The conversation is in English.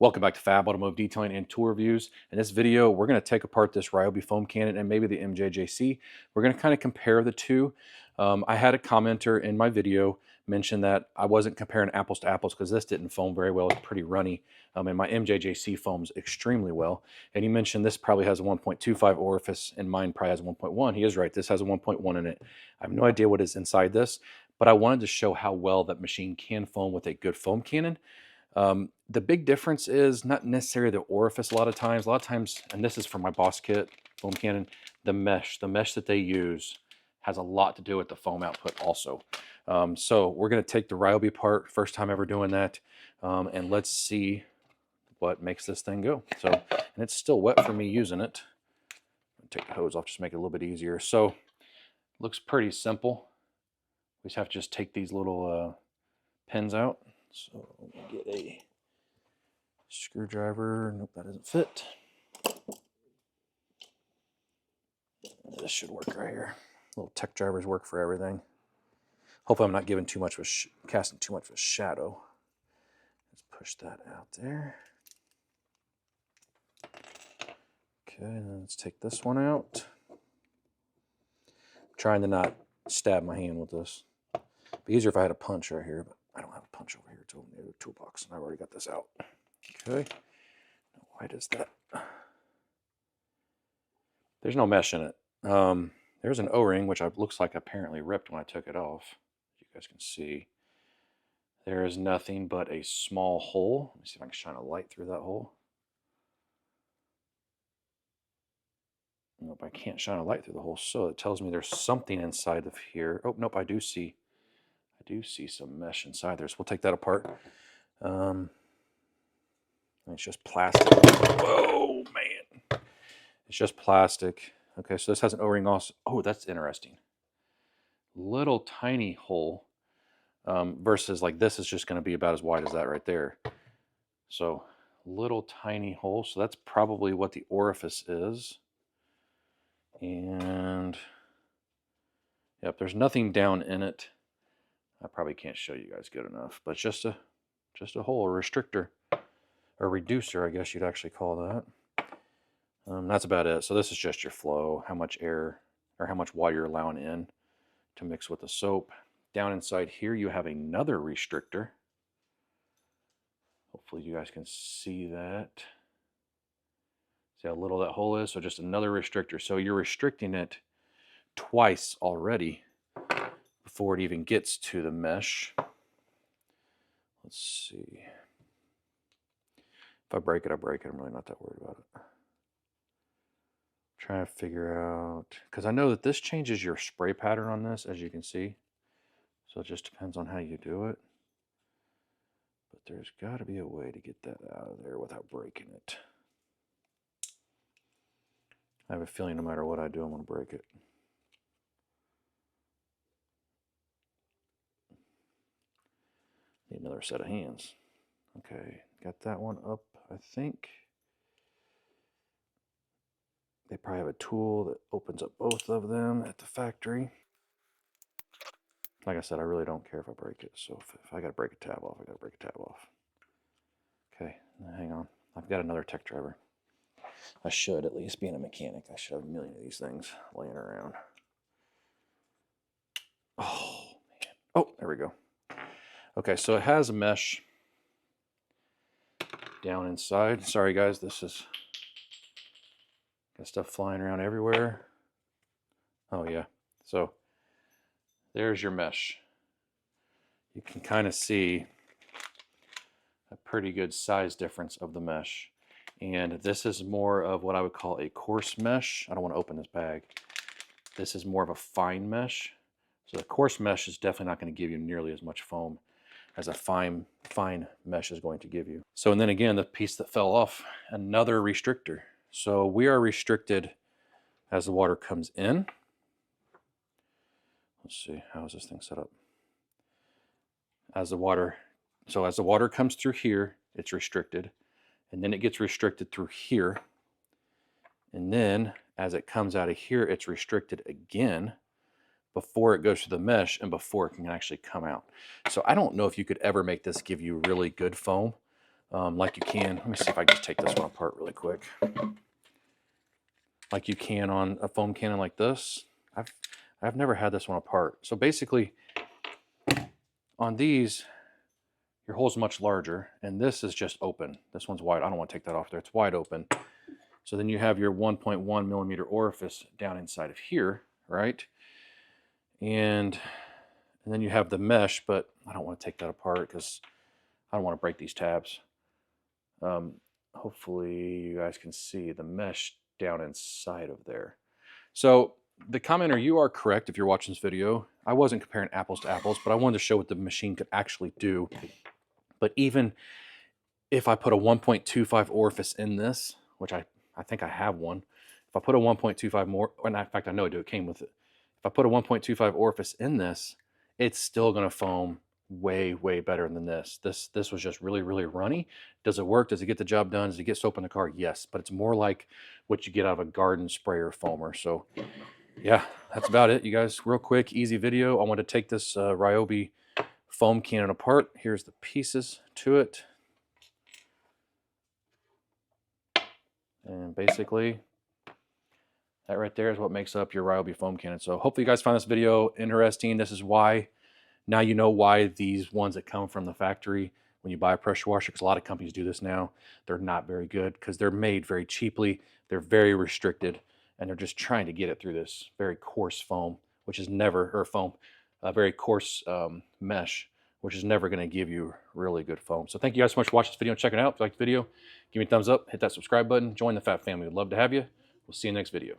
Welcome back to Fab Automotive Detailing and Tool Reviews. In this video, we're going to take apart this Ryobi foam cannon and maybe the MJJC. We're going to kind of compare the two. I had a commenter in my video mention that I wasn't comparing apples to apples because this didn't foam very well. It's pretty runny. And my MJJC foams extremely well. And he mentioned this probably has a 1.25 orifice and mine probably has a 1.1. He is right. This has a 1.1 in it. I have no idea what is inside this, but I wanted to show how well that machine can foam with a good foam cannon. The big difference is not necessarily the orifice a lot of times, and this is from my Boss Kit foam cannon, the mesh that they use has a lot to do with the foam output also. So we're going to take the Ryobi apart, first time ever doing that, and let's see what makes this thing go. So, and it's still wet for me using it. Take the hose off, just make it a little bit easier. So, looks pretty simple. We just have to just take these little pins out. So let me get a screwdriver. Nope, that doesn't fit. This should work right here. Little tech drivers work for everything. Hopefully I'm not giving too much of casting too much of a shadow. Let's push that out there. Okay, and let's take this one out. I'm trying to not stab my hand with this. It'd be easier if I had a punch right here, but I don't have a punch over here to open the other toolbox, and I've already got this out. Okay. Why does that? There's no mesh in it. There's an O-ring, which looks like apparently ripped when I took it off. As you guys can see, there is nothing but a small hole. Let me see if I can shine a light through that hole. Nope, I can't shine a light through the hole, so it tells me there's something inside of here. Oh, nope, I do see some mesh inside there, so we'll take that apart. It's just plastic. Whoa, man. It's just plastic. Okay, so this has an O-ring also. Oh, that's interesting. Little tiny hole versus like this is just going to be about as wide as that right there. So little tiny hole. So that's probably what the orifice is. And yep, there's nothing down in it. I probably can't show you guys good enough, but it's just a hole, a restrictor, or reducer, I guess you'd actually call that. That's about it. So this is just your flow, how much air or how much water you're allowing in to mix with the soap. Down inside here, you have another restrictor. Hopefully you guys can see that. See how little that hole is? So just another restrictor. So you're restricting it twice already before it even gets to the mesh. Let's see. If I break it, I break it. I'm really not that worried about it. Trying to figure out, because I know that this changes your spray pattern on this, as you can see. So it just depends on how you do it. But there's got to be a way to get that out of there without breaking it. I have a feeling no matter what I do, I'm going to break it. Need another set of hands. Okay, got that one up, I think. They probably have a tool that opens up both of them at the factory. Like I said, I really don't care if I break it. So if I got to break a tab off, I got to break a tab off. Okay, hang on. I've got another tech driver. I should, at least being a mechanic, I should have a million of these things laying around. Oh, man. Oh, there we go. Okay, so it has a mesh down inside. Sorry, guys, this is got stuff flying around everywhere. Oh, yeah. So there's your mesh. You can kind of see a pretty good size difference of the mesh. And this is more of what I would call a coarse mesh. I don't want to open this bag. This is more of a fine mesh. So the coarse mesh is definitely not going to give you nearly as much foam as a fine mesh is going to give you. So, and then again, the piece that fell off, another restrictor. So we are restricted as the water comes in. Let's see, how is this thing set up? As the water comes through here, it's restricted. And then it gets restricted through here. And then as it comes out of here, it's restricted again before it goes to the mesh and before it can actually come out. So I don't know if you could ever make this give you really good foam. like you can. Let me see if I can just take this one apart really quick. Like you can on a foam cannon like this. I've never had this one apart. So basically, on these, your hole's much larger, and this is just open. This one's wide. I don't want to take that off there. It's wide open. So then you have your 1.1 millimeter orifice down inside of here, right? And then you have the mesh, but I don't want to take that apart because I don't want to break these tabs. Hopefully you guys can see the mesh down inside of there. So the commenter, you are correct if you're watching this video. I wasn't comparing apples to apples, but I wanted to show what the machine could actually do. But even if I put a 1.25 orifice in this, which I think I have one, if I put a 1.25 more, or in fact I know I do, it came with it. If I put a 1.25 orifice in this, it's still going to foam way better than this. This was just really runny. Does it work? Does it get the job done? Does it get soap in the car? Yes, but it's more like what you get out of a garden sprayer foamer. So yeah, that's about it, you guys. Real quick, easy video. I want to take this Ryobi foam cannon apart. Here's the pieces to it. And basically, that right there is what makes up your Ryobi foam cannon. So hopefully you guys find this video interesting. This is why, now you know why these ones that come from the factory, when you buy a pressure washer, because a lot of companies do this now, they're not very good because they're made very cheaply. They're very restricted, and they're just trying to get it through this very coarse foam, which is never, or foam, a very coarse mesh, which is never going to give you really good foam. So thank you guys so much for watching this video and checking it out. If you liked the video, give me a thumbs up, hit that subscribe button, join the Fat family. We'd love to have you. We'll see you next video.